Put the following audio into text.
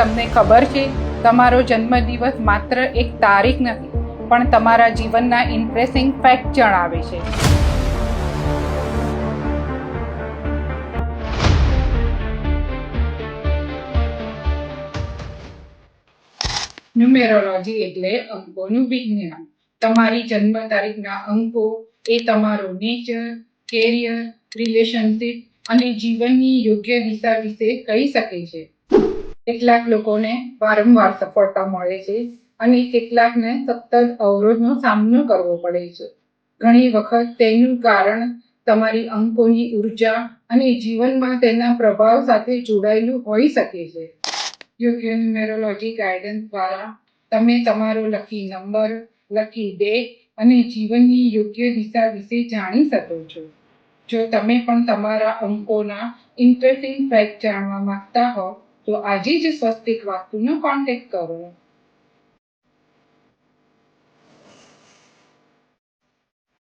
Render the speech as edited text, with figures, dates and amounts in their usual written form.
તમને ખબર છે, તમારો જન્મદિવસ માત્ર એક તારીખ નથી, પણ તમારા જીવનના ઇન્ટરેસ્ટિંગ ફેક્ટ જણાવે છે. ન્યુમેરોલોજી એટલે અંકોનું વિજ્ઞાન. તમારી જન્મ તારીખના અંકો એ તમારો નેચર, કેરિયર, રિલેશનશિપ અને જીવનની યોગ્ય દિશા વિશે કહી શકે છે. કેટલાક લોકોને વારંવાર સફળતા મળે છે અને કેટલાકને સતત અવરોધનો સામનો કરવો પડે છે. ઘણી વખત તેનું કારણ તમારી અંકોની ઉર્જા અને જીવનમાં તેના પ્રભાવ સાથે જોડાયેલું હોઈ શકે છે. યોગ્ય ન્યુમેરોલોજી ગાઈડન્સ દ્વારા તમે તમારો લકી નંબર, લકી ડે અને જીવનની યોગ્ય દિશા વિશે જાણી શકો છો. જો તમે પણ તમારા અંકોના ઇન્ટરેસ્ટિંગ ફેક્ટ જાણવા માંગતા હો તો આજે જ સ્વસ્તિક વાસ્તુનો કોન્ટેક્ટ કરો.